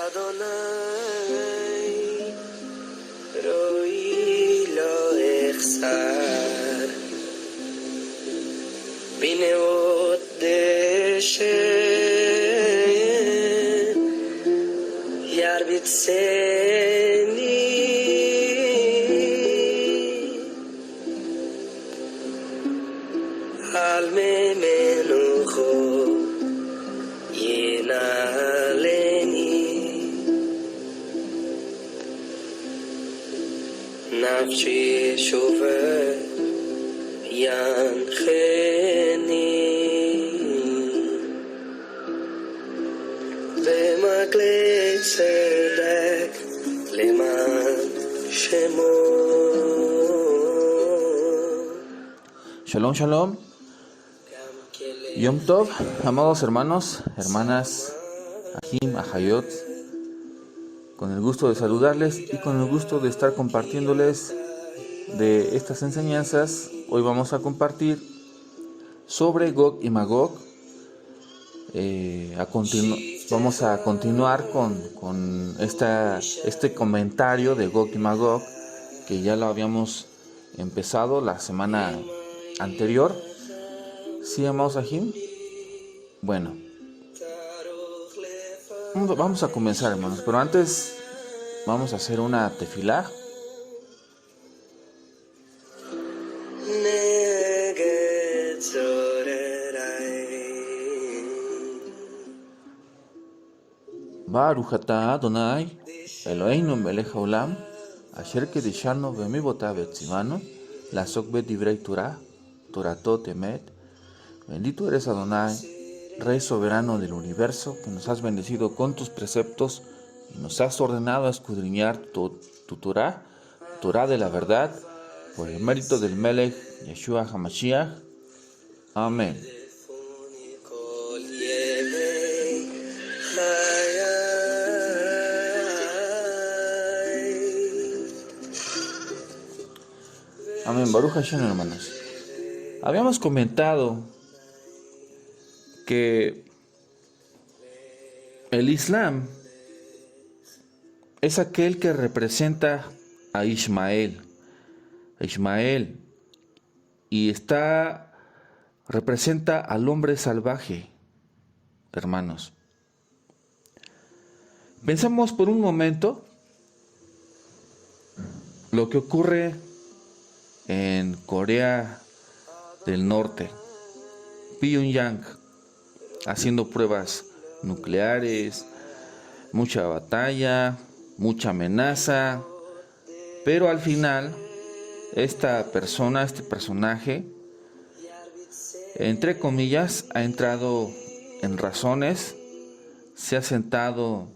Adonai, Ro'i lo echsar, Bineot deshe, Yarbitseni, Al menucho, Yenaleni. נפשי שובת ינחני במקלי צדק למען שמו. Shalom, shalom. Yom Tov, amados hermanos, hermanas, Ahim, Ahayot, con el gusto de saludarles y con el gusto de estar compartiéndoles de estas enseñanzas. Hoy vamos a compartir sobre Gog y Magog. Vamos a continuar con este comentario de Gog y Magog, que ya lo habíamos empezado la semana anterior. ¿Sí, amados Ahim? Bueno, vamos a comenzar, hermanos, pero antes vamos a hacer una tefilá. Baruch atah Adonai Eloheinu melech haolam asher kedishanu b'mivotav v'tzivanu la'asok b'divrei Toratot emet. Bendito eres Adonai, Rey soberano del universo, que nos has bendecido con tus preceptos y nos has ordenado a escudriñar tu Torah, Torah de la verdad, por el mérito del Melech Yeshua HaMashiach. Amén. Amén. Baruch Hashem, hermanos. Habíamos comentado que el Islam es aquel que representa a Ismael, y representa al hombre salvaje, hermanos. Pensemos por un momento lo que ocurre en Corea del Norte, Pyongyang, haciendo pruebas nucleares, mucha batalla, mucha amenaza, pero al final este personaje, entre comillas, ha entrado en razones, se ha sentado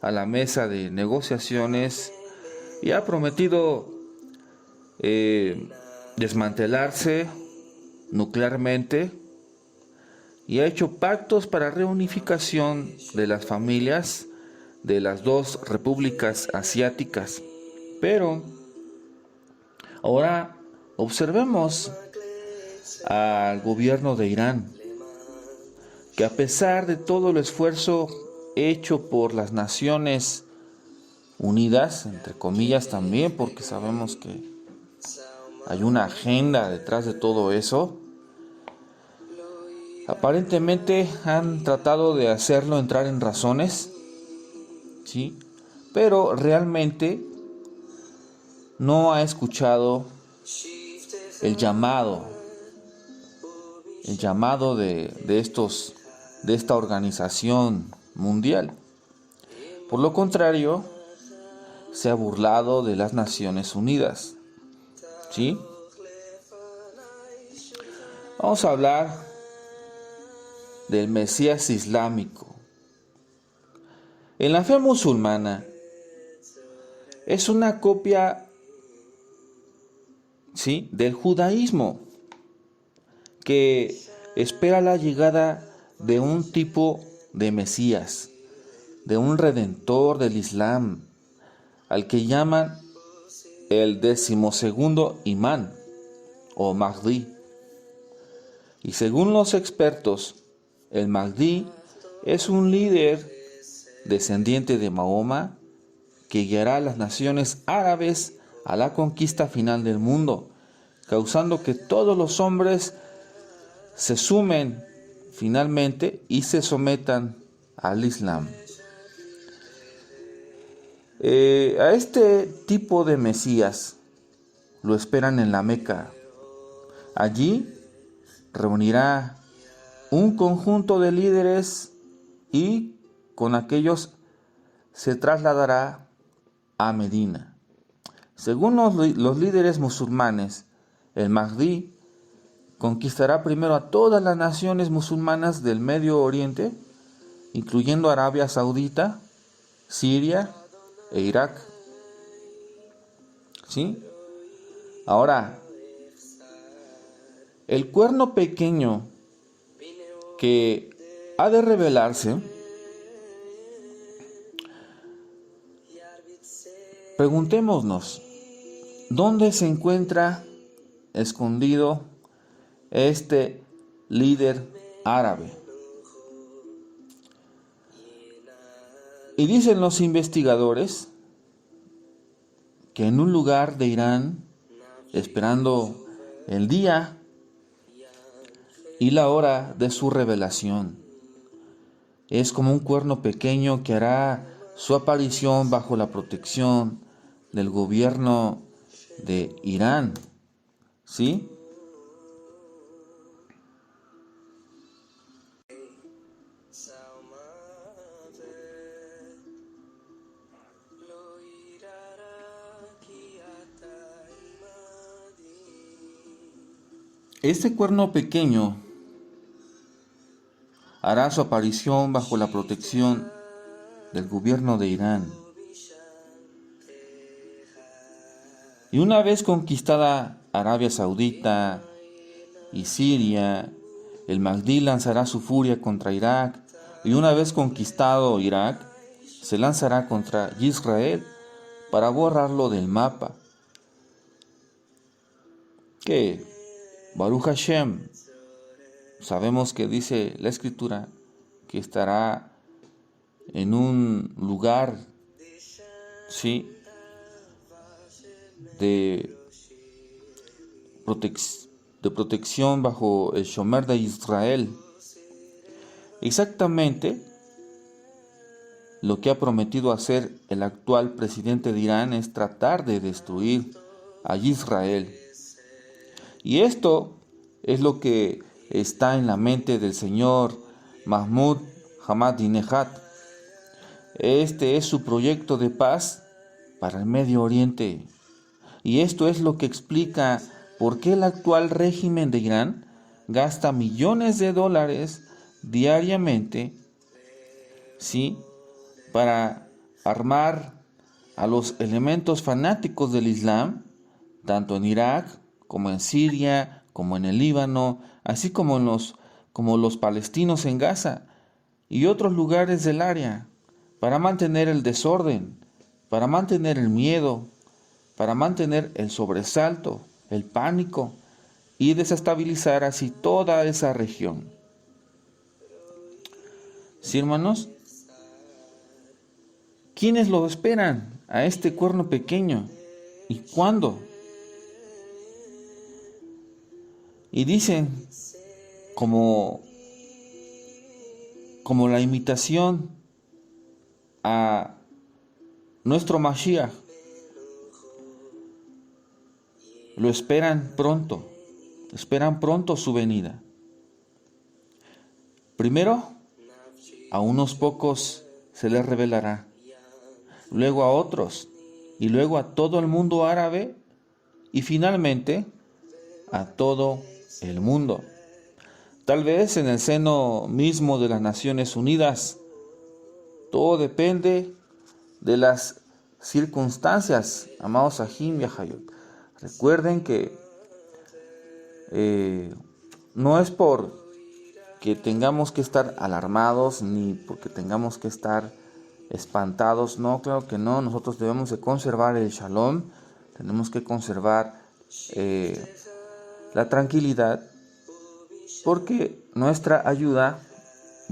a la mesa de negociaciones y ha prometido desmantelarse nuclearmente, y ha hecho pactos para reunificación de las familias de las dos repúblicas asiáticas. Pero ahora observemos al gobierno de Irán, que a pesar de todo el esfuerzo hecho por las Naciones Unidas, entre comillas también, porque sabemos que hay una agenda detrás de todo eso, aparentemente han tratado de hacerlo entrar en razones, ¿sí? Pero realmente no ha escuchado el llamado de esta organización mundial. Por lo contrario, se ha burlado de las Naciones Unidas, ¿sí? Vamos a hablar del Mesías islámico. En la fe musulmana es una copia, ¿sí?, del judaísmo, que espera la llegada de un tipo de Mesías, de un redentor del Islam, al que llaman el 12º imán o Mahdi. Y según los expertos el Mahdi es un líder descendiente de Mahoma que guiará a las naciones árabes a la conquista final del mundo, causando que todos los hombres se sumen finalmente y se sometan al Islam. A este tipo de Mesías lo esperan en la Meca. Allí reunirá un conjunto de líderes y con aquellos se trasladará a Medina. Según los líderes musulmanes, el Mahdi conquistará primero a todas las naciones musulmanas del Medio Oriente, incluyendo Arabia Saudita, Siria e Irak. ¿Sí? Ahora, el cuerno pequeño que ha de revelarse, preguntémonos, ¿dónde se encuentra escondido este líder árabe? Y dicen los investigadores que en un lugar de Irán, esperando el día y la hora de su revelación. Es como un cuerno pequeño que hará su aparición bajo la protección del gobierno de Irán. ¿Sí? Este cuerno pequeño hará su aparición bajo la protección del gobierno de Irán. Y una vez conquistada Arabia Saudita y Siria, el Mahdi lanzará su furia contra Irak, y una vez conquistado Irak, se lanzará contra Israel para borrarlo del mapa. Que Baruch Hashem, sabemos que dice la Escritura que estará en un lugar, ¿sí?, de protección bajo el Shomer de Israel. Exactamente lo que ha prometido hacer el actual presidente de Irán es tratar de destruir a Israel. Y esto es lo que está en la mente del señor Mahmoud Ahmadinejad. Este es su proyecto de paz para el Medio Oriente. Y esto es lo que explica por qué el actual régimen de Irán gasta millones de dólares diariamente, ¿sí?, para armar a los elementos fanáticos del Islam, tanto en Irak como en Siria, como en el Líbano, así como los palestinos en Gaza y otros lugares del área, para mantener el desorden, para mantener el miedo, para mantener el sobresalto, el pánico y desestabilizar así toda esa región. ¿Sí, hermanos? ¿Quiénes lo esperan a este cuerno pequeño? ¿Y cuándo? Y dicen, como la imitación a nuestro Mashiach, lo esperan pronto su venida. Primero, a unos pocos se les revelará, luego a otros, y luego a todo el mundo árabe, y finalmente a todo el mundo. Tal vez en el seno mismo de las Naciones Unidas. Todo depende de las circunstancias, amados Ajim y Ajayot. Recuerden que no es por que tengamos que estar alarmados ni porque tengamos que estar espantados. No, claro que no. Nosotros debemos de conservar el shalom, tenemos que conservar la tranquilidad, porque nuestra ayuda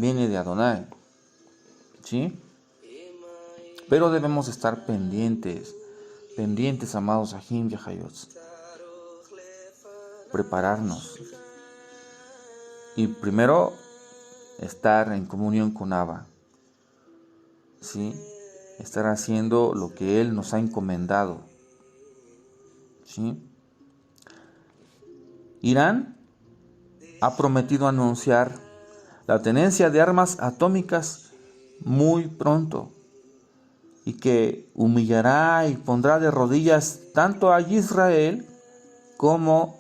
viene de Adonai, ¿sí? Pero debemos estar pendientes, amados Ahim y Ahayot, prepararnos y primero estar en comunión con Abba, ¿sí? Estar haciendo lo que Él nos ha encomendado, ¿sí? Irán ha prometido anunciar la tenencia de armas atómicas muy pronto y que humillará y pondrá de rodillas tanto a Israel como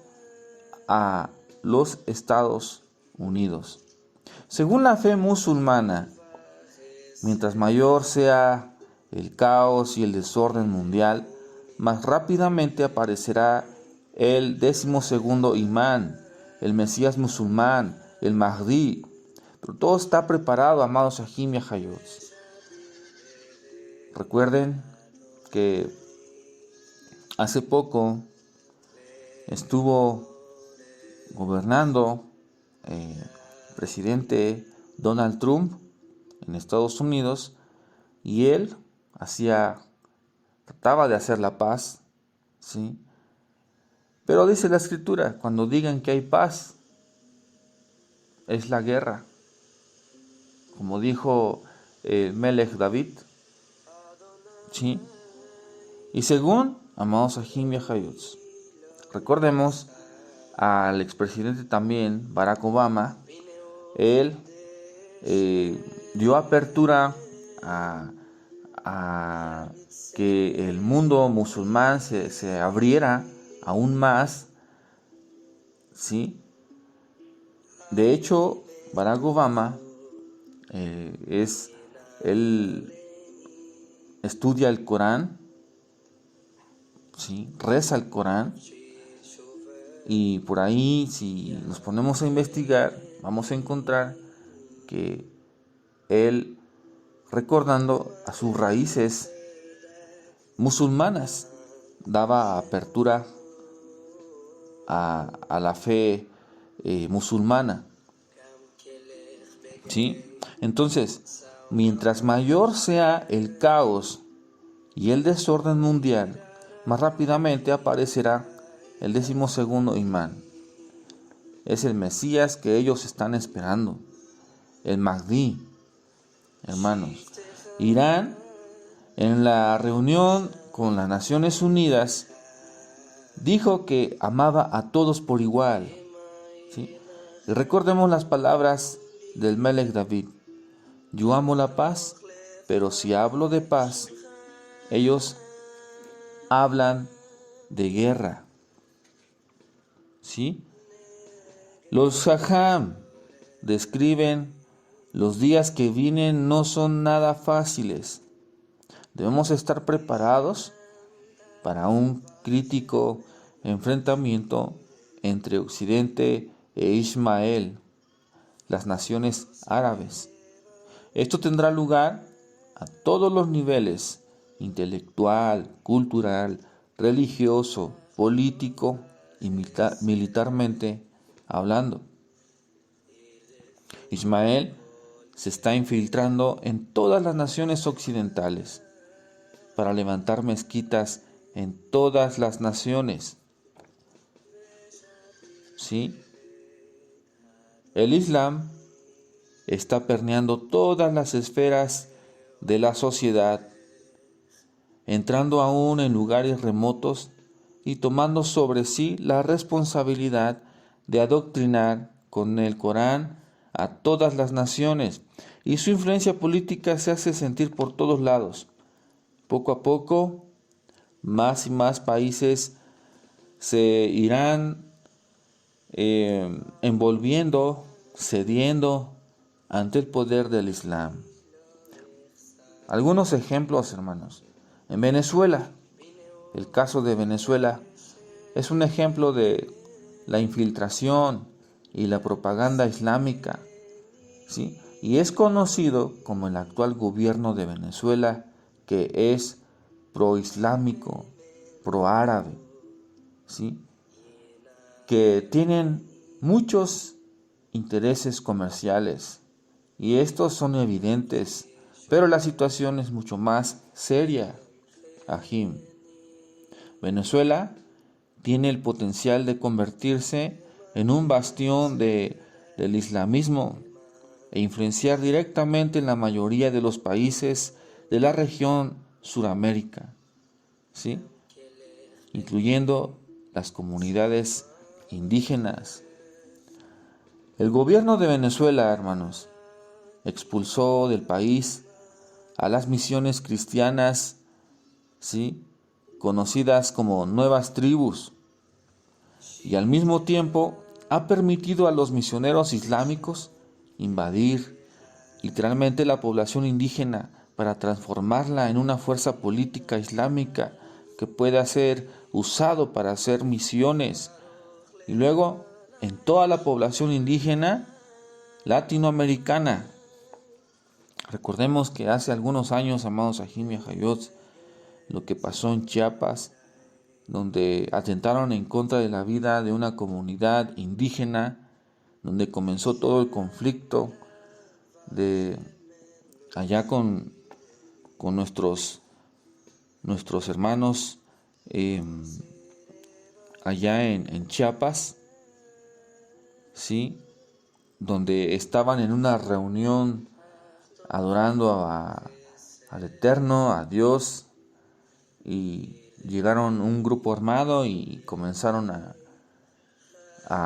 a los Estados Unidos. Según la fe musulmana, mientras mayor sea el caos y el desorden mundial, más rápidamente aparecerá el 12º imán, el Mesías musulmán, el Mahdi. Pero todo está preparado, amados Ahim y Ahayot. Recuerden que hace poco estuvo gobernando el presidente Donald Trump en Estados Unidos y él trataba de hacer la paz, ¿sí? Pero dice la Escritura, cuando digan que hay paz, es la guerra. Como dijo el Melech David, ¿sí? Y según, amados Ahim y Ahayot, recordemos al expresidente también, Barack Obama, él dio apertura a que el mundo musulmán se abriera aún más, ¿sí? De hecho, Barack Obama él estudia el Corán, ¿sí? Reza el Corán, y por ahí, si nos ponemos a investigar, vamos a encontrar que él, recordando a sus raíces musulmanas, daba apertura a la fe musulmana, ¿sí? Entonces, mientras mayor sea el caos y el desorden mundial, más rápidamente aparecerá el 12º imán. Es el Mesías que ellos están esperando, el Mahdi, hermanos. Irán, en la reunión con las Naciones Unidas, dijo que amaba a todos por igual, ¿sí? Y recordemos las palabras del Melech David: yo amo la paz, pero si hablo de paz, ellos hablan de guerra, ¿sí? Los Jajam describen los días que vienen no son nada fáciles. Debemos estar preparados para un crítico enfrentamiento entre Occidente e Ismael, las naciones árabes. Esto tendrá lugar a todos los niveles: intelectual, cultural, religioso, político y militarmente hablando. Ismael se está infiltrando en todas las naciones occidentales para levantar mezquitas en todas las naciones, ¿sí? El Islam está permeando todas las esferas de la sociedad, entrando aún en lugares remotos y tomando sobre sí la responsabilidad de adoctrinar con el Corán a todas las naciones, y su influencia política se hace sentir por todos lados. Poco a poco, más y más países se irán envolviendo, cediendo ante el poder del Islam. Algunos ejemplos, hermanos. En Venezuela, el caso de Venezuela es un ejemplo de la infiltración y la propaganda islámica, ¿sí? Y es conocido como el actual gobierno de Venezuela, que es proislámico, proárabe, ¿sí? Que tienen muchos intereses comerciales y estos son evidentes, pero la situación es mucho más seria. Ajim. Venezuela tiene el potencial de convertirse en un bastión del islamismo e influenciar directamente en la mayoría de los países de la región Suramérica, ¿sí? Incluyendo las comunidades indígenas. El gobierno de Venezuela, hermanos, expulsó del país a las misiones cristianas, ¿sí?, conocidas como nuevas tribus, y al mismo tiempo ha permitido a los misioneros islámicos invadir literalmente la población indígena para transformarla en una fuerza política islámica que pueda ser usado para hacer misiones, y luego en toda la población indígena latinoamericana. Recordemos que hace algunos años, amados Ajim y Ajayot, lo que pasó en Chiapas, donde atentaron en contra de la vida de una comunidad indígena, donde comenzó todo el conflicto de allá con nuestros hermanos allá en Chiapas, ¿sí?, donde estaban en una reunión adorando al Eterno, a Dios, y llegaron un grupo armado y comenzaron a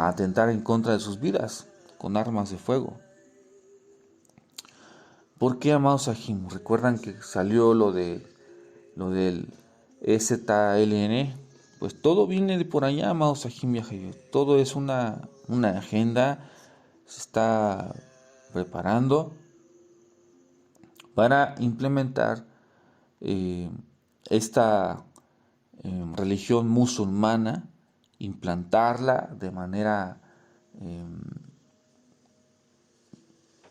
atentar en contra de sus vidas con armas de fuego. ¿Por qué, amados Ajim? ¿Recuerdan que salió lo del EZLN? Pues todo viene de por allá, amados Ajim y Ajayot. Todo es una agenda, se está preparando para implementar esta religión musulmana, implantarla de manera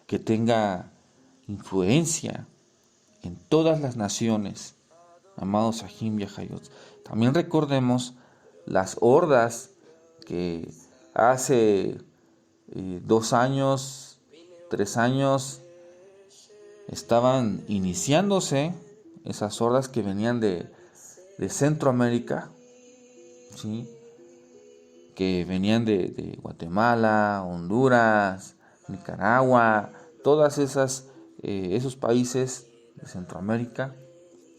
que tenga influencia en todas las naciones, amados Ajim y Ajayot. También recordemos las hordas que hace 2 años, 3 años, estaban iniciándose, esas hordas que venían de Centroamérica, ¿sí?, que venían de Guatemala, Honduras, Nicaragua, todas esos países de Centroamérica,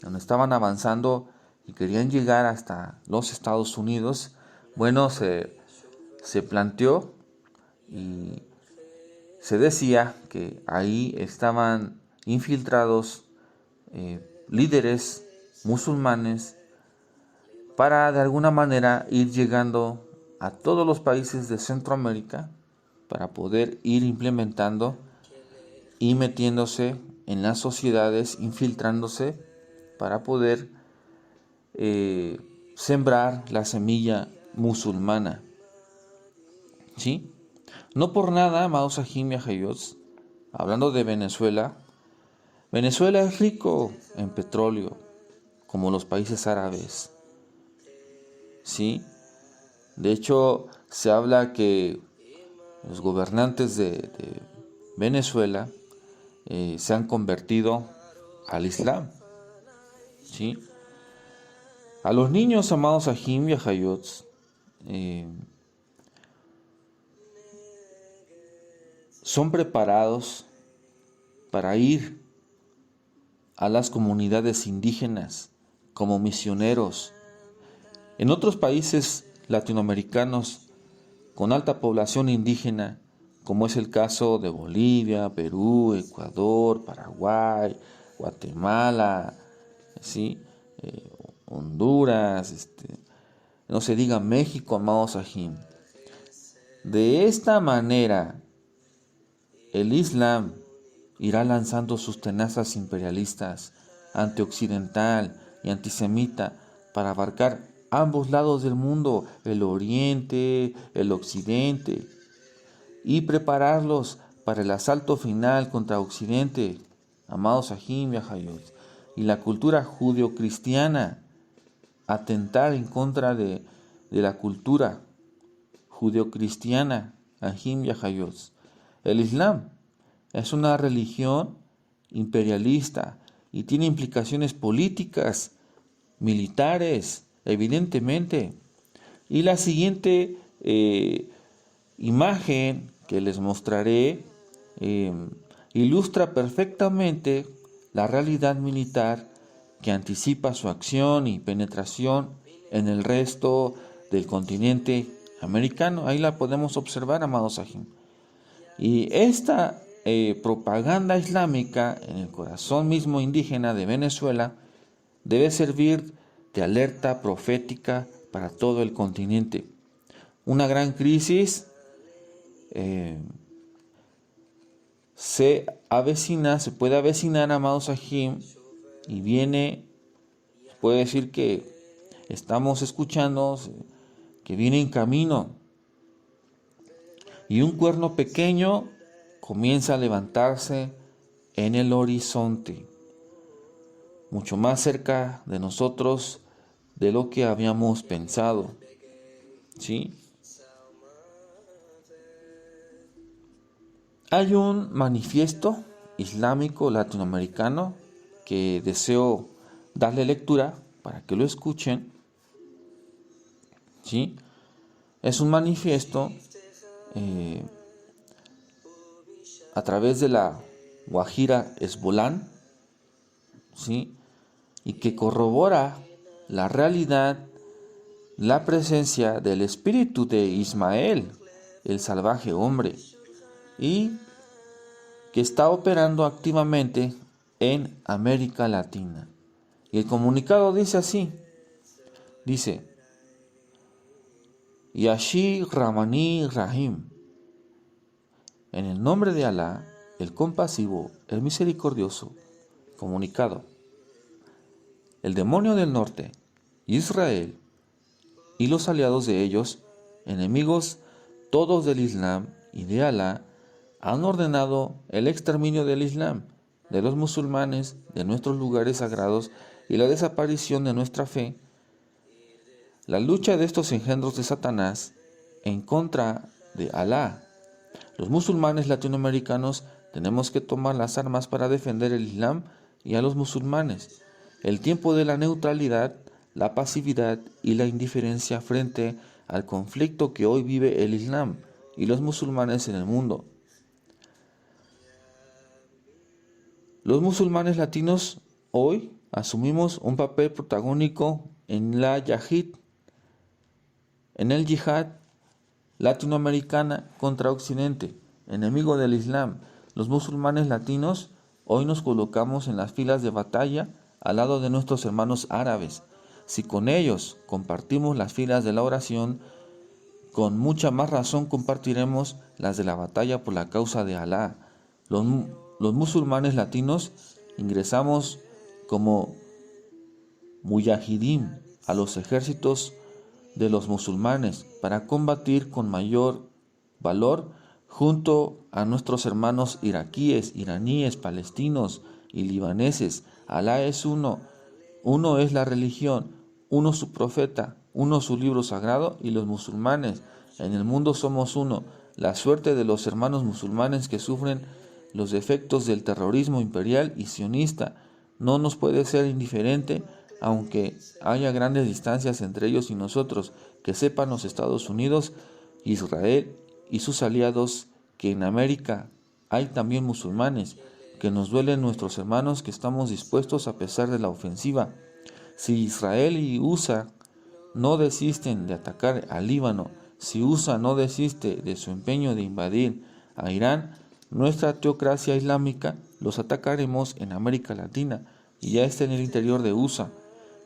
donde estaban avanzando y querían llegar hasta los Estados Unidos. Bueno, se planteó y se decía que ahí estaban infiltrados líderes musulmanes para de alguna manera ir llegando a todos los países de Centroamérica para poder ir implementando y metiéndose en las sociedades, infiltrándose para poder sembrar la semilla musulmana, ¿sí? No por nada, amados Ajim y Ajayot, hablando de Venezuela, Venezuela es rico en petróleo, como los países árabes, ¿sí? De hecho, se habla que los gobernantes de Venezuela se han convertido al Islam, ¿sí? A los niños, amados Ajim y Ajayot, son preparados para ir a las comunidades indígenas como misioneros. En otros países latinoamericanos con alta población indígena, como es el caso de Bolivia, Perú, Ecuador, Paraguay, Guatemala, ¿sí?, Honduras, no se diga México, amados Ajim. De esta manera, el Islam irá lanzando sus tenazas imperialistas, antioccidental y antisemita, para abarcar ambos lados del mundo, el oriente, el occidente, y prepararlos para el asalto final contra Occidente, amados Ajim y Ajayot, y la cultura judio-cristiana, atentar en contra de la cultura judio-cristiana, Ajim y Ajayot. El Islam es una religión imperialista y tiene implicaciones políticas, militares, evidentemente. Y la siguiente imagen que les mostraré ilustra perfectamente la realidad militar que anticipa su acción y penetración en el resto del continente americano. Ahí la podemos observar, amados Sahim. Y esta propaganda islámica en el corazón mismo indígena de Venezuela debe servir de alerta profética para todo el continente. Una gran crisis se puede avecinar, amados Sahim, y puede decir que estamos escuchando que viene en camino. Y un cuerno pequeño comienza a levantarse en el horizonte, mucho más cerca de nosotros de lo que habíamos pensado. ¿Sí? Hay un manifiesto islámico latinoamericano que deseo darle lectura para que lo escuchen. ¿Sí? Es un manifiesto a través de la Guajira Esbolán, ¿sí? Y que corrobora la realidad, la presencia del espíritu de Ismael, el salvaje hombre, y que está operando activamente en América Latina. Y el comunicado dice así, dice: Yashi Ramani Rahim, en el nombre de Alá, el compasivo, el misericordioso. Comunicado: el demonio del norte, Israel, y los aliados de ellos, enemigos todos del Islam y de Alá, han ordenado el exterminio del Islam, de los musulmanes, de nuestros lugares sagrados y la desaparición de nuestra fe. La lucha de estos engendros de Satanás en contra de Alá. Los musulmanes latinoamericanos tenemos que tomar las armas para defender el Islam y a los musulmanes. El tiempo de la neutralidad, la pasividad y la indiferencia frente al conflicto que hoy vive el Islam y los musulmanes en el mundo. Los musulmanes latinos hoy asumimos un papel protagónico en el yihad latinoamericana contra Occidente, enemigo del Islam. Los musulmanes latinos hoy nos colocamos en las filas de batalla al lado de nuestros hermanos árabes. Si con ellos compartimos las filas de la oración, con mucha más razón compartiremos las de la batalla por la causa de Alá. Los musulmanes latinos ingresamos como mujahidín a los ejércitos de los musulmanes para combatir con mayor valor junto a nuestros hermanos iraquíes, iraníes, palestinos y libaneses. Alá es uno es la religión, uno su profeta, uno su libro sagrado, y los musulmanes en el mundo somos uno. La suerte de los hermanos musulmanes que sufren los efectos del terrorismo imperial y sionista no nos puede ser indiferente, aunque haya grandes distancias entre ellos y nosotros. Que sepan los Estados Unidos, Israel y sus aliados que en América hay también musulmanes, que nos duelen nuestros hermanos, que estamos dispuestos a pesar de la ofensiva. Si Israel y USA no desisten de atacar al Líbano, si USA no desiste de su empeño de invadir a Irán, nuestra teocracia islámica los atacaremos en América Latina y ya está en el interior de USA,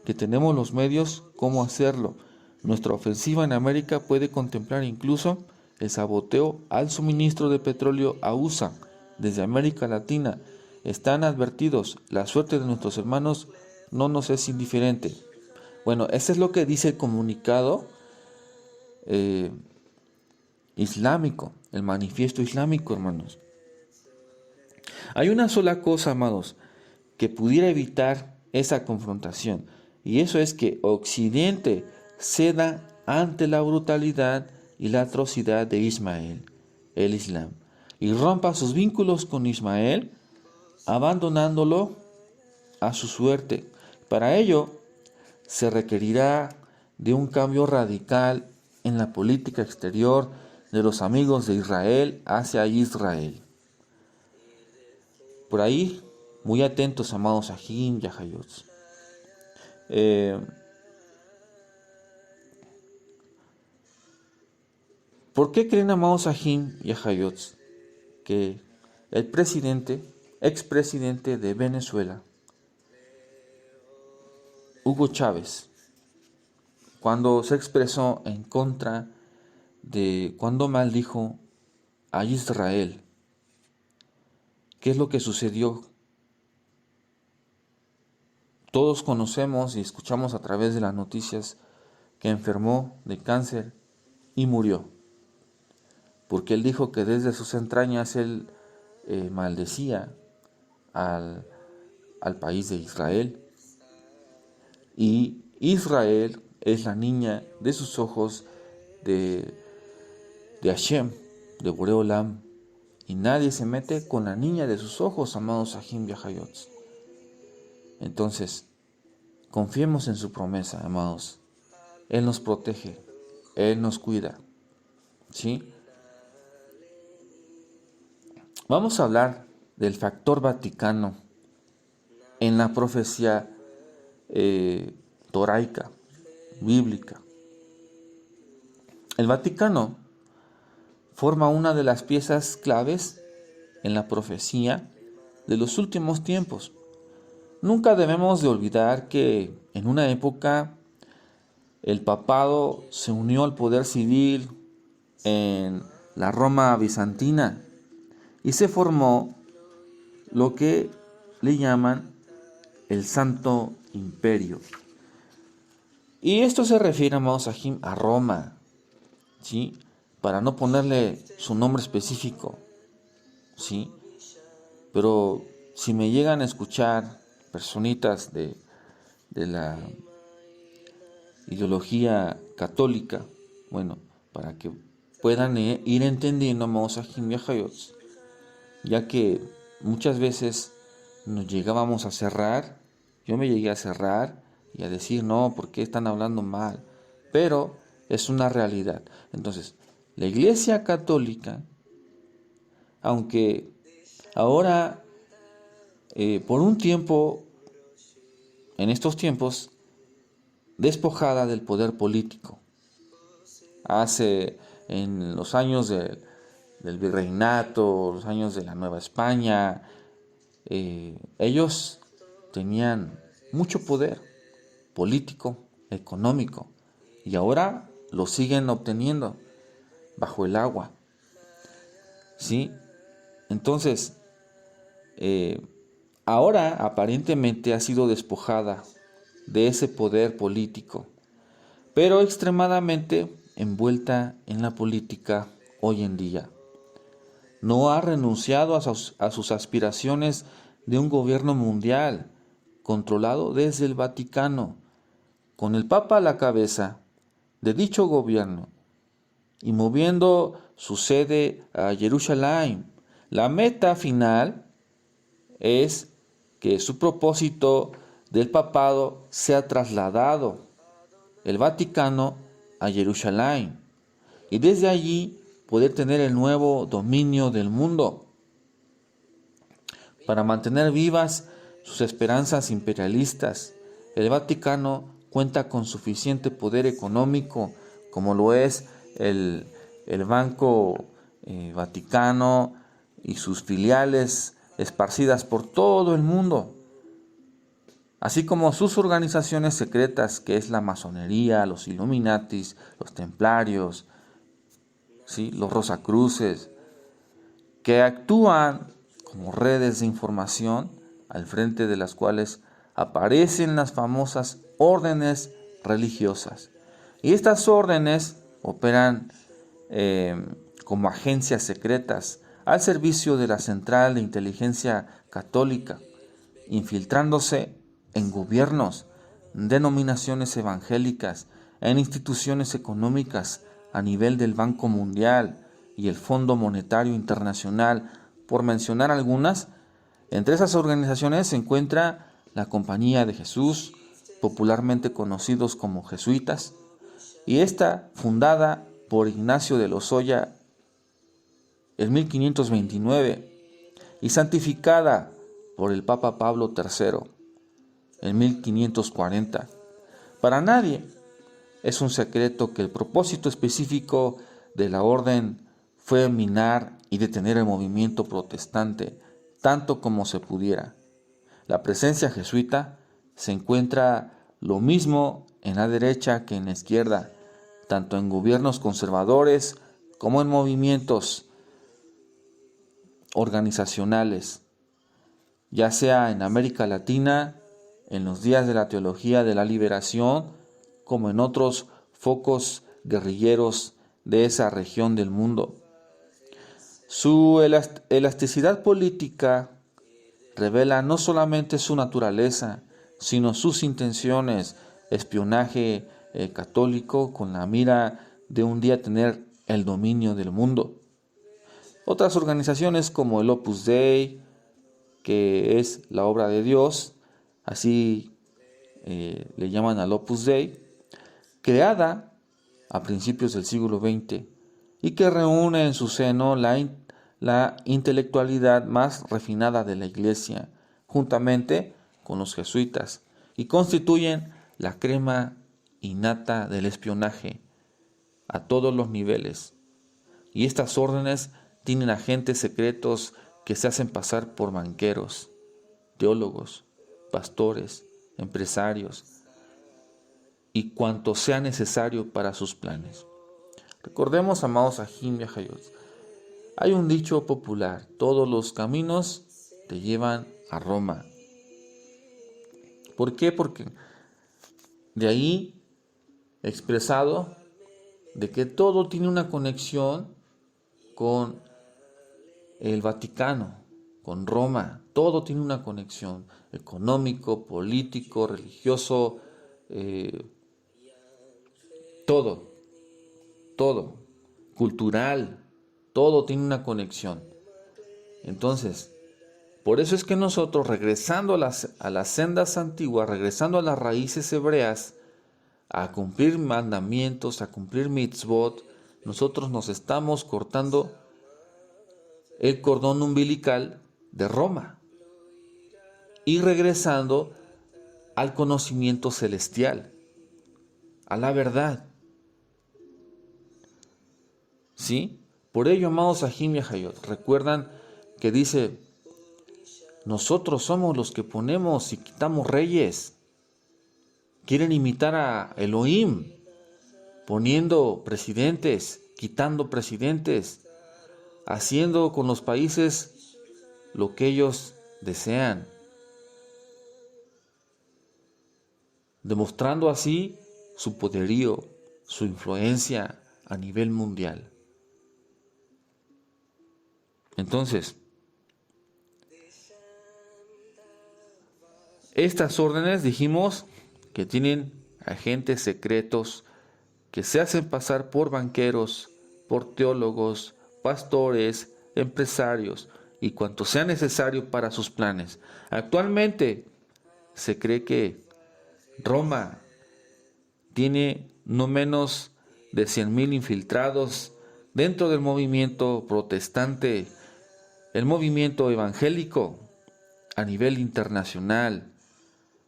que tenemos los medios cómo hacerlo. Nuestra ofensiva en América puede contemplar incluso el saboteo al suministro de petróleo a USA desde América Latina. Están advertidos, la suerte de nuestros hermanos no nos es indiferente. Bueno, ese es lo que dice el comunicado islámico, el manifiesto islámico, hermanos. Hay una sola cosa, amados, que pudiera evitar esa confrontación, y eso es que Occidente ceda ante la brutalidad y la atrocidad de Ismael, el Islam. y rompa sus vínculos con Ismael, abandonándolo a su suerte. Para ello, se requerirá de un cambio radical en la política exterior de los amigos de Israel hacia Israel. Por ahí, muy atentos, amados Ajim y Ajayot. ¿Por qué creen, amados Ajim y Ajayot, que el expresidente de Venezuela, Hugo Chávez, cuando se expresó en contra de, cuando maldijo a Israel, qué es lo que sucedió? Todos conocemos y escuchamos a través de las noticias que enfermó de cáncer y murió, porque él dijo que desde sus entrañas él maldecía al país de Israel, y Israel es la niña de sus ojos de Hashem, de Boreolam, y nadie se mete con la niña de sus ojos, amados Ajim y Ajayot. Entonces, confiemos en su promesa, amados. Él nos protege, Él nos cuida, ¿sí? Vamos a hablar del factor Vaticano en la profecía toraica, bíblica. El Vaticano forma una de las piezas claves en la profecía de los últimos tiempos. Nunca debemos de olvidar que en una época el papado se unió al poder civil en la Roma bizantina y se formó lo que le llaman el Santo Imperio. Y esto se refiere, amados Ajim, a Roma, ¿sí? Para no ponerle su nombre específico, ¿sí? Pero si me llegan a escuchar personitas de la ideología católica, bueno, para que puedan ir entendiendo, amados Ajim y Ajayot, ya que muchas veces nos llegábamos a cerrar, yo me llegué a cerrar y a decir, no, ¿por qué están hablando mal? Pero es una realidad. Entonces, la Iglesia Católica, aunque ahora, por un tiempo, en estos tiempos, despojada del poder político, en los años del virreinato, los años de la Nueva España, ellos tenían mucho poder político, económico, y ahora lo siguen obteniendo bajo el agua, ¿sí? Entonces, ahora aparentemente ha sido despojada de ese poder político, pero extremadamente envuelta en la política hoy en día. No ha renunciado a sus aspiraciones de un gobierno mundial controlado desde el Vaticano, con el Papa a la cabeza de dicho gobierno y moviendo su sede a Jerusalén. La meta final es que su propósito del papado sea trasladado el Vaticano a Jerusalén y desde allí poder tener el nuevo dominio del mundo. Para mantener vivas sus esperanzas imperialistas, el Vaticano cuenta con suficiente poder económico, como lo es el Banco Vaticano y sus filiales esparcidas por todo el mundo, así como sus organizaciones secretas, que es la masonería, los Illuminatis, los templarios, ¿sí? Los Rosacruces, que actúan como redes de información al frente de las cuales aparecen las famosas órdenes religiosas. Y estas órdenes operan como agencias secretas al servicio de la Central de Inteligencia Católica, infiltrándose en gobiernos, denominaciones evangélicas, en instituciones económicas a nivel del Banco Mundial y el Fondo Monetario Internacional, por mencionar algunas. Entre esas organizaciones se encuentra la Compañía de Jesús, popularmente conocidos como jesuitas, y esta fundada por Ignacio de Lozoya en 1529 y santificada por el Papa Pablo III en 1540. Para nadie es un secreto que el propósito específico de la orden fue minar y detener el movimiento protestante tanto como se pudiera. La presencia jesuita se encuentra lo mismo en la derecha que en la izquierda, tanto en gobiernos conservadores como en movimientos organizacionales, ya sea en América Latina, en los días de la teología de la liberación, como en otros focos guerrilleros de esa región del mundo. Su elasticidad política revela no solamente su naturaleza, sino sus intenciones, espionaje católico con la mira de un día tener el dominio del mundo. Otras organizaciones como el Opus Dei, que es la obra de Dios, así le llaman al Opus Dei, creada a principios del siglo XX y que reúne en su seno la intelectualidad más refinada de la Iglesia, juntamente con los jesuitas, y constituyen la crema innata del espionaje a todos los niveles. Y estas órdenes tienen agentes secretos que se hacen pasar por banqueros, teólogos, pastores, empresarios y cuanto sea necesario para sus planes. Recordemos, amados Ajim y Ajayot, hay un dicho popular: todos los caminos te llevan a Roma. ¿Por qué? Porque de ahí expresado de que todo tiene una conexión con el Vaticano, con Roma. Todo tiene una conexión económico, político, religioso, todo, cultural, todo tiene una conexión. Entonces, por eso es que nosotros, regresando a las sendas antiguas, regresando a las raíces hebreas, a cumplir mandamientos, a cumplir mitzvot, nosotros nos estamos cortando el cordón umbilical de Roma y regresando al conocimiento celestial, a la verdad. ¿Sí? Por ello, amados Ajim y Ajayot, recuerdan que dice: nosotros somos los que ponemos y quitamos reyes. Quieren imitar a Elohim, poniendo presidentes, quitando presidentes, haciendo con los países lo que ellos desean, demostrando así su poderío, su influencia a nivel mundial. Entonces, estas órdenes, dijimos, que tienen agentes secretos que se hacen pasar por banqueros, por teólogos, pastores, empresarios y cuanto sea necesario para sus planes. Actualmente se cree que Roma tiene no menos de 100,000 infiltrados dentro del movimiento protestante, el movimiento evangélico a nivel internacional,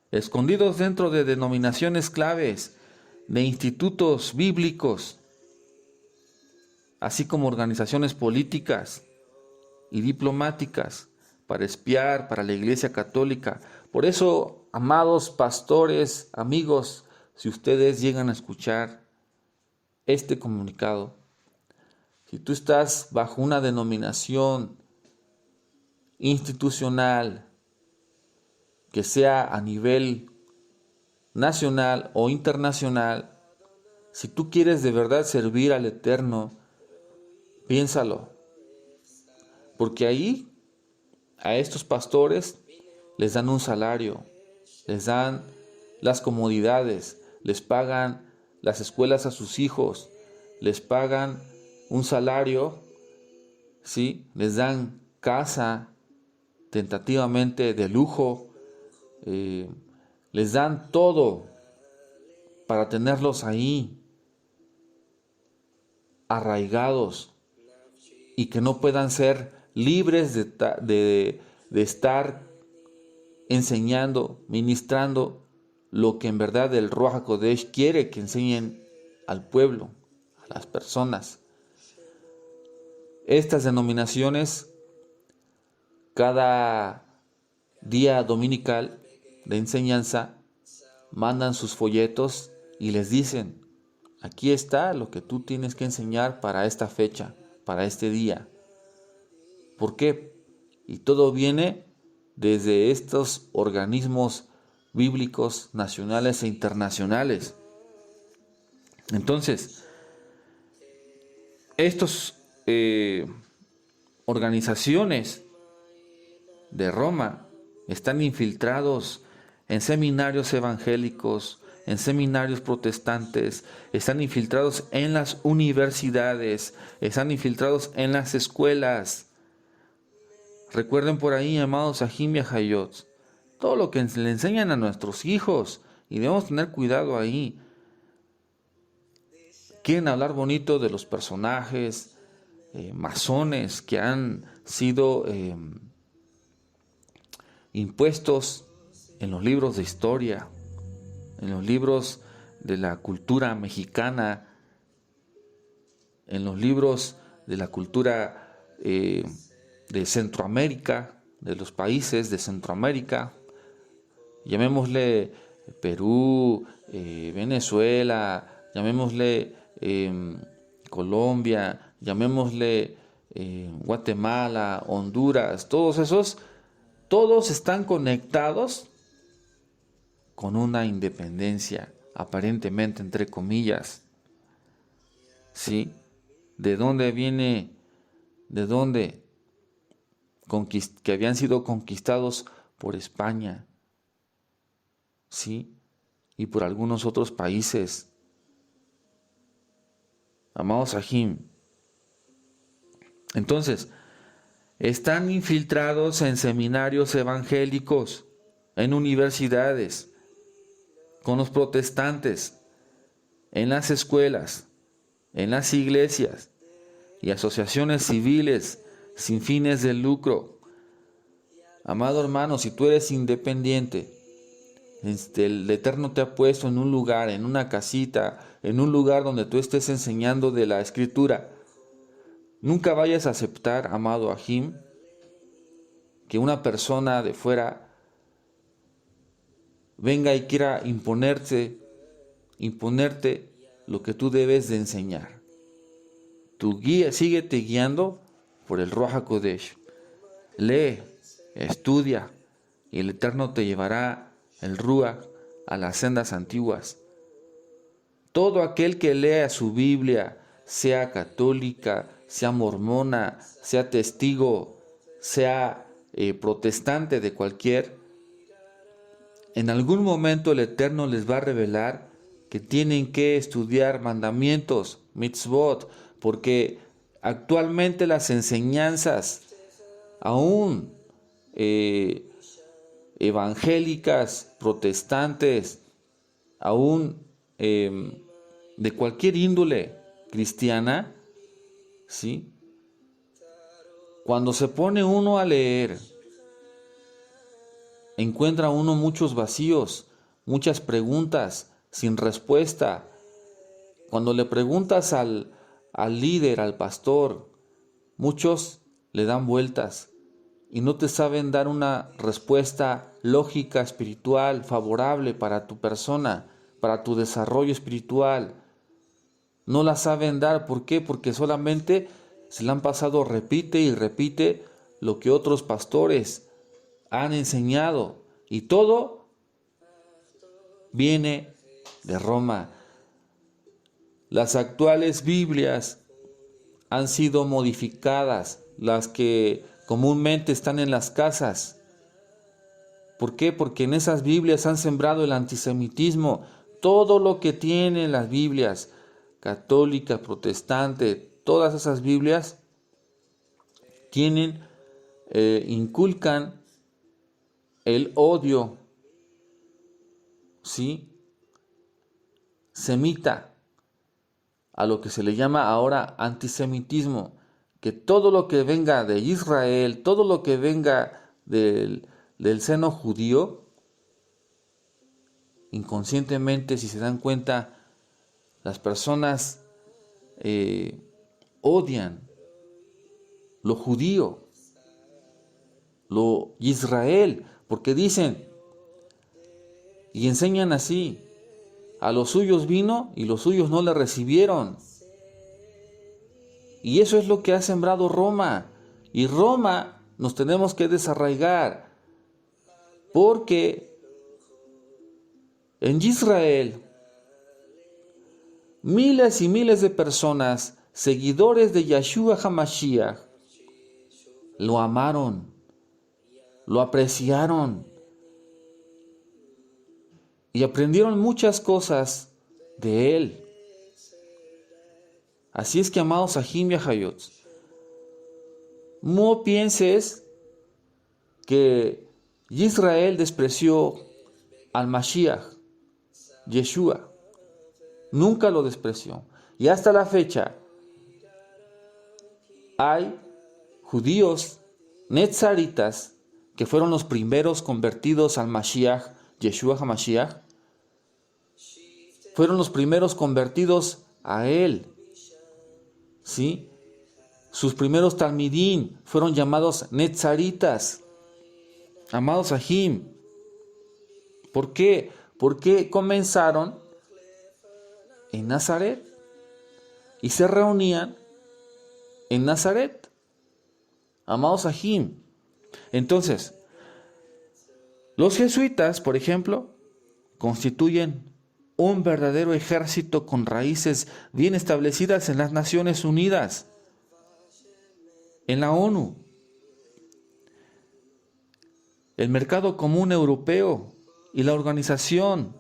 escondidos dentro de denominaciones claves, de institutos bíblicos, así como organizaciones políticas y diplomáticas para espiar para la Iglesia Católica. Por eso, amados pastores, amigos, si ustedes llegan a escuchar este comunicado, si tú estás bajo una denominación institucional que sea a nivel nacional o internacional, si tú quieres de verdad servir al Eterno, piénsalo, porque ahí a estos pastores les dan un salario, les dan las comodidades, les pagan las escuelas a sus hijos, les pagan un salario ¿sí? Les dan casa tentativamente de lujo, les dan todo para tenerlos ahí, arraigados, y que no puedan ser libres de estar enseñando, ministrando lo que en verdad el Ruach HaKodesh quiere que enseñen al pueblo, a las personas. Estas denominaciones, cada día dominical de enseñanza, mandan sus folletos y les dicen: aquí está lo que tú tienes que enseñar para esta fecha, para este día. ¿Por qué? Y todo viene desde estos organismos bíblicos nacionales e internacionales. Entonces, estas organizaciones de Roma están infiltrados en seminarios evangélicos, en seminarios protestantes, están infiltrados en las universidades, están infiltrados en las escuelas. Recuerden por ahí, amados Ahim y Ahayot, todo lo que le enseñan a nuestros hijos, y debemos tener cuidado ahí. Quieren hablar bonito de los personajes masones que han sido impuestos en los libros de historia, en los libros de la cultura mexicana, en los libros de la cultura de Centroamérica, de los países de Centroamérica, llamémosle Perú, Venezuela, llamémosle Colombia, llamémosle Guatemala, Honduras, todos están conectados con una independencia, aparentemente entre comillas. ¿Sí? ¿De dónde viene? ¿De dónde? Que habían sido conquistados por España, ¿sí? Y por algunos otros países. Amados Ahim. Entonces, están infiltrados en seminarios evangélicos, en universidades, con los protestantes, en las escuelas, en las iglesias y asociaciones civiles sin fines de lucro. Amado hermano, si tú eres independiente, el Eterno te ha puesto en un lugar, en una casita, en un lugar donde tú estés enseñando de la Escritura. Nunca vayas a aceptar, amado Ahim, que una persona de fuera venga y quiera imponerte lo que tú debes de enseñar. Tu guía, síguete guiando por el Ruach HaKodesh. Lee, estudia, y el Eterno te llevará el Ruach a las sendas antiguas. Todo aquel que lea su Biblia, sea católica, sea mormona, sea testigo, sea protestante de cualquier, en algún momento el Eterno les va a revelar que tienen que estudiar mandamientos, mitzvot, porque actualmente las enseñanzas, aún evangélicas, protestantes, aún de cualquier índole cristiana, ¿sí? Cuando se pone uno a leer, encuentra uno muchos vacíos, muchas preguntas sin respuesta. Cuando le preguntas al líder, al pastor, muchos le dan vueltas y no te saben dar una respuesta lógica, espiritual, favorable para tu persona, para tu desarrollo espiritual. No la saben dar. ¿Por qué? Porque solamente se le han pasado repite y repite lo que otros pastores han enseñado. Y todo viene de Roma. Las actuales Biblias han sido modificadas, las que comúnmente están en las casas. ¿Por qué? Porque en esas Biblias han sembrado el antisemitismo. Todo lo que tienen las Biblias, católica, protestante, todas esas Biblias inculcan el odio, ¿sí?, semita, a lo que se le llama ahora antisemitismo, que todo lo que venga de Israel, todo lo que venga del seno judío, inconscientemente, si se dan cuenta, las personas odian lo judío, lo Israel, porque dicen y enseñan así: a los suyos vino y los suyos no le recibieron. Y eso es lo que ha sembrado Roma. Y Roma nos tenemos que desarraigar, porque en Israel miles y miles de personas, seguidores de Yeshua HaMashiach, lo amaron, lo apreciaron y aprendieron muchas cosas de él. Así es que, amados Ahim y Ahayot, no pienses que Israel despreció al Mashiach, Yeshua. Nunca lo despreció. Y hasta la fecha hay judíos netzaritas que fueron los primeros convertidos al Mashiach, Yeshua HaMashiach. Fueron los primeros convertidos a él. ¿Sí? Sus primeros talmidín fueron llamados netzaritas. Amados Ahim. ¿Por qué? Porque comenzaron en Nazaret y se reunían en Nazaret. Amados Ahim. Entonces, los jesuitas, por ejemplo, constituyen un verdadero ejército con raíces bien establecidas en las Naciones Unidas, en la ONU, el Mercado Común Europeo y la Organización,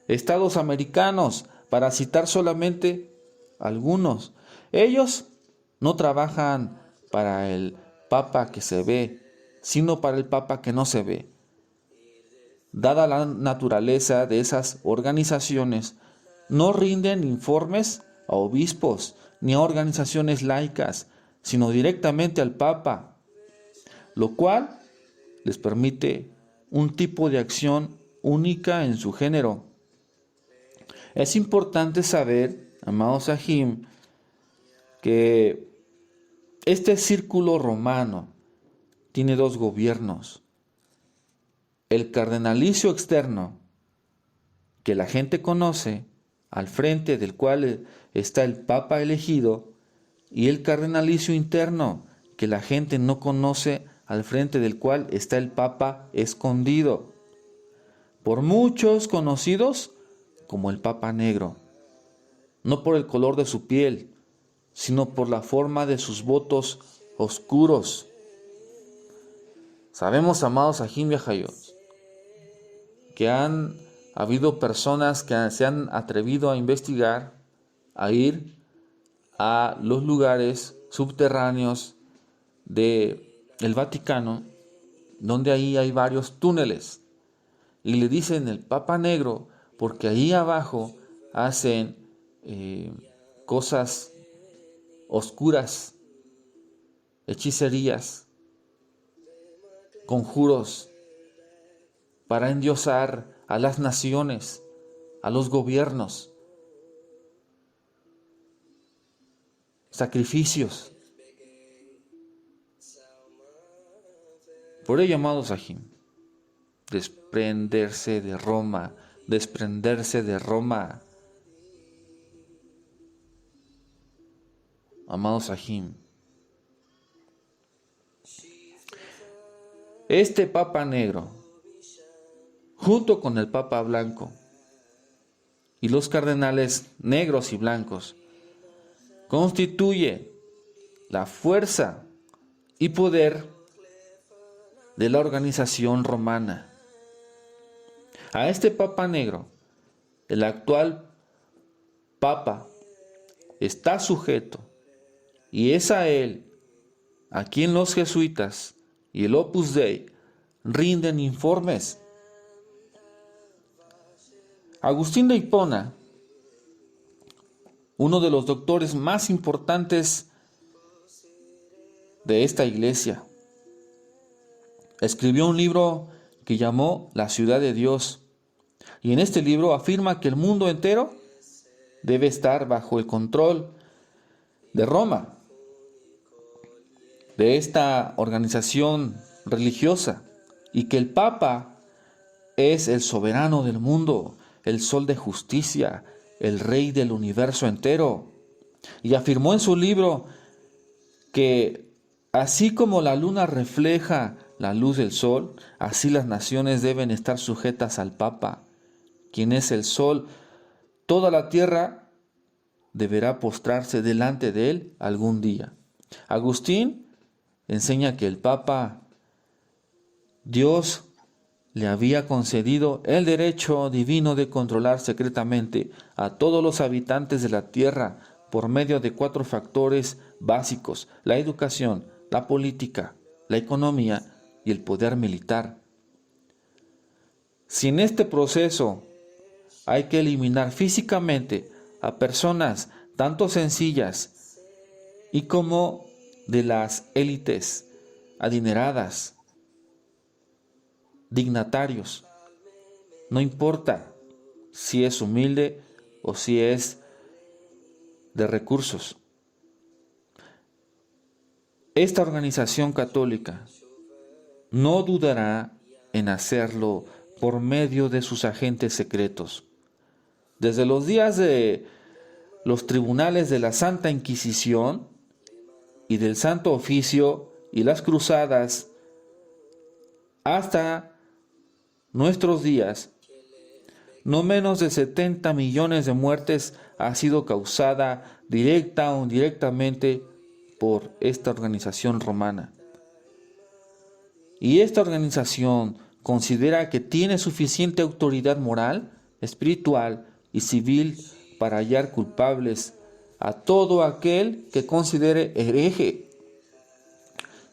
Estados Americanos, para citar solamente algunos. Ellos no trabajan para el Papa que se ve, sino para el Papa que no se ve. Dada la naturaleza de esas organizaciones, no rinden informes a obispos ni a organizaciones laicas, sino directamente al Papa, lo cual les permite un tipo de acción única en su género. Es importante saber, amados Ahim, que este círculo romano tiene dos gobiernos: el cardenalicio externo, que la gente conoce, al frente del cual está el Papa elegido, y el cardenalicio interno, que la gente no conoce, al frente del cual está el Papa escondido, por muchos conocidos como el Papa Negro, no por el color de su piel, sino por la forma de sus votos oscuros. Sabemos, amados Ahim y Ahayot, que han habido personas que se han atrevido a investigar, a ir a los lugares subterráneos del Vaticano, donde ahí hay varios túneles, y le dicen el Papa Negro porque ahí abajo hacen cosas oscuras, hechicerías, conjuros, para endiosar a las naciones, a los gobiernos, sacrificios. Por ello, amados Ahim, desprenderse de Roma, amados Ahim. Este Papa Negro, junto con el Papa Blanco y los cardenales negros y blancos, constituye la fuerza y poder de la organización romana. A este Papa Negro, el actual Papa está sujeto, y es a él a quien los jesuitas y el Opus Dei rinden informes. Agustín de Hipona, uno de los doctores más importantes de esta iglesia, escribió un libro que llamó La Ciudad de Dios, y en este libro afirma que el mundo entero debe estar bajo el control de Roma, de esta organización religiosa, y que el Papa es el soberano del mundo, el sol de justicia, el rey del universo entero. Y afirmó en su libro que así como la luna refleja la luz del sol, así las naciones deben estar sujetas al Papa, quien es el sol. Toda la tierra deberá postrarse delante de él algún día. Agustín enseña que el Papa, Dios le había concedido el derecho divino de controlar secretamente a todos los habitantes de la tierra por medio de 4 factores básicos: la educación, la política, la economía y el poder militar. Si en este proceso hay que eliminar físicamente a personas tanto sencillas y como de las élites adineradas, dignatarios, no importa si es humilde o si es de recursos. Esta organización católica no dudará en hacerlo por medio de sus agentes secretos. Desde los días de los tribunales de la Santa Inquisición y del Santo Oficio y las cruzadas hasta nuestros días, no menos de 70 millones de muertes ha sido causada directa o indirectamente por esta organización romana. Y esta organización considera que tiene suficiente autoridad moral, espiritual y civil para hallar culpables a todo aquel que considere hereje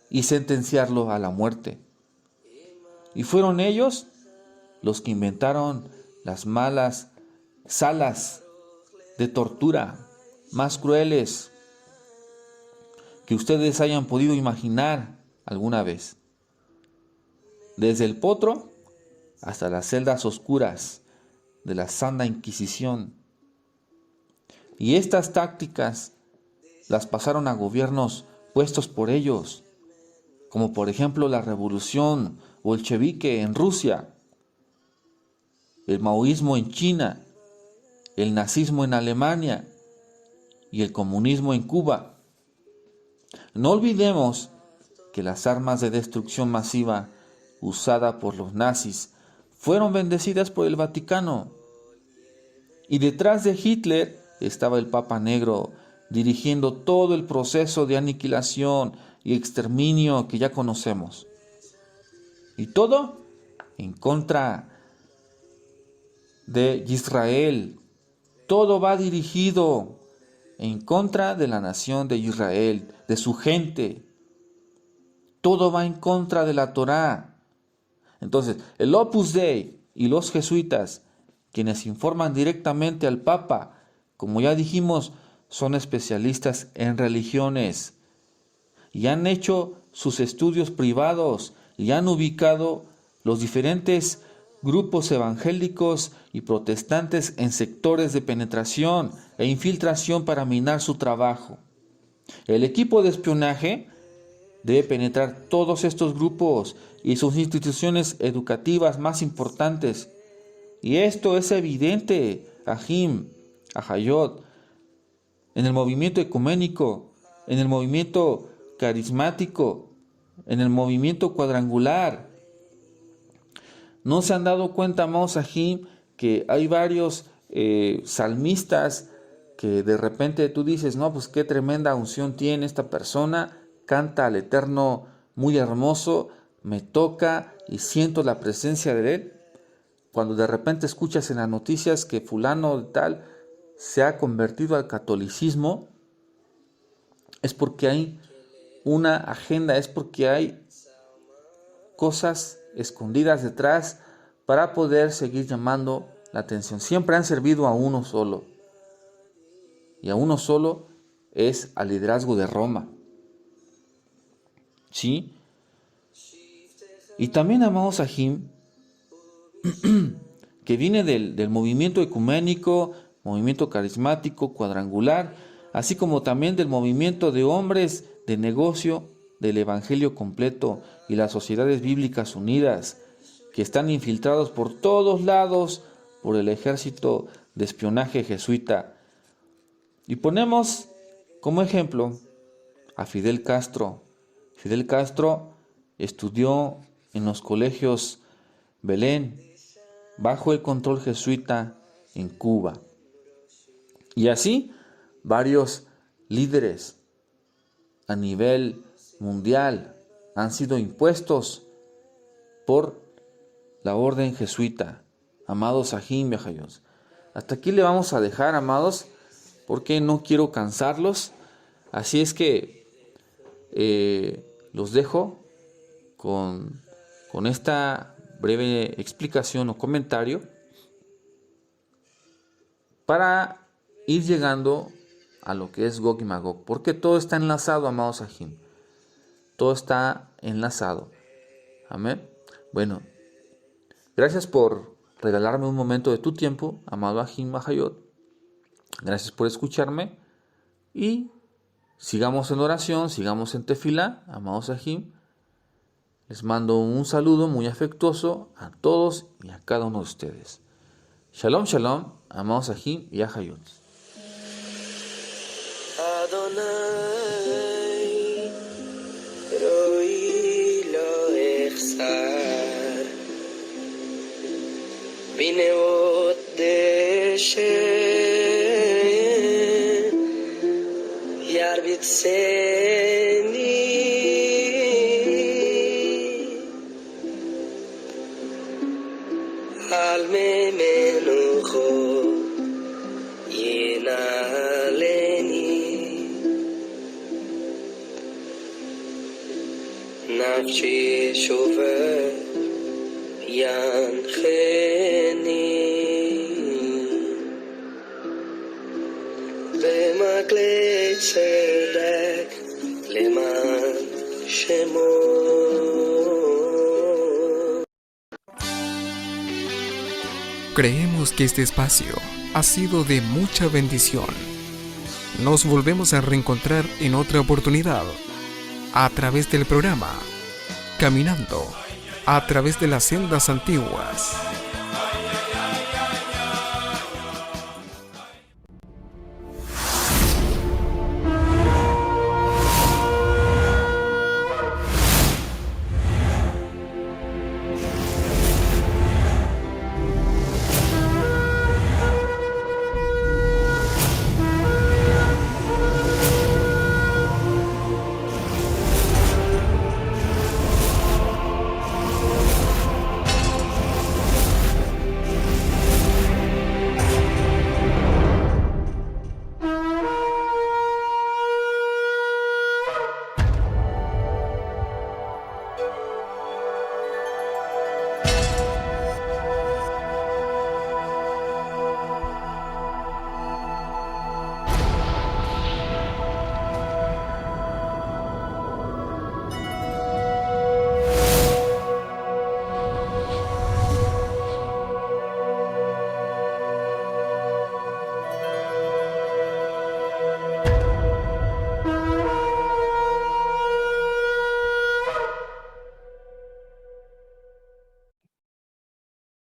y sentenciarlo a la muerte. Y fueron ellos los que inventaron las malas salas de tortura más crueles que ustedes hayan podido imaginar alguna vez. Desde el potro hasta las celdas oscuras de la Santa Inquisición. Y estas tácticas las pasaron a gobiernos puestos por ellos, como por ejemplo la revolución bolchevique en Rusia, el maoísmo en China, el nazismo en Alemania y el comunismo en Cuba. No olvidemos que las armas de destrucción masiva usadas por los nazis fueron bendecidas por el Vaticano. Y detrás de Hitler estaba el Papa Negro, dirigiendo todo el proceso de aniquilación y exterminio que ya conocemos. Y todo en contra de Israel. Todo va dirigido en contra de la nación de Israel, de su gente. Todo va en contra de la Torá. Entonces, el Opus Dei y los jesuitas, quienes informan directamente al Papa, como ya dijimos, son especialistas en religiones y han hecho sus estudios privados y han ubicado los diferentes grupos evangélicos y protestantes en sectores de penetración e infiltración para minar su trabajo. El equipo de espionaje debe penetrar todos estos grupos y sus instituciones educativas más importantes. Y esto es evidente, Ahim, Ahayot, en el movimiento ecuménico, en el movimiento carismático, en el movimiento cuadrangular. ¿No se han dado cuenta, amados Ahim, que hay varios salmistas que de repente tú dices, no, pues qué tremenda unción tiene esta persona, canta al Eterno muy hermoso, me toca y siento la presencia de Él? Cuando de repente escuchas en las noticias que fulano de tal se ha convertido al catolicismo, es porque hay una agenda, es porque hay cosas escondidas detrás para poder seguir llamando la atención. Siempre han servido a uno solo. Y a uno solo es al liderazgo de Roma. ¿Sí? Y también, amados Sahim, que viene del movimiento ecuménico, movimiento carismático, cuadrangular, así como también del movimiento de hombres de negocio del Evangelio completo y las sociedades bíblicas unidas, que están infiltrados por todos lados por el ejército de espionaje jesuita. Y ponemos como ejemplo a Fidel Castro. Fidel Castro estudió en los colegios Belén, bajo el control jesuita en Cuba. Y así varios líderes a nivel mundial han sido impuestos por la orden jesuita. Amados Sahim Yahayos, hasta aquí le vamos a dejar, amados, porque no quiero cansarlos. Así es que los dejo con esta breve explicación o comentario para ir llegando a lo que es Gog y Magog, porque todo está enlazado, amados Sahim. Todo está enlazado. Amén. Bueno, gracias por regalarme un momento de tu tiempo, amado Ahim Mahayot. Gracias por escucharme y sigamos en oración, sigamos en tefilá, amados Sahim. Les mando un saludo muy afectuoso a todos y a cada uno de ustedes. Shalom, shalom, amados Sahim y Ahayot. Adonai, Roi lo echsar, Bineot deshem, Yarbit seni, Al menucho, Yenaleni. נפשי שובר ינחני במקלי צדק למען שמו. Creemos que este espacio ha sido de mucha bendición. Nos volvemos a reencontrar en otra oportunidad a través del programa Caminando a través de las sendas antiguas.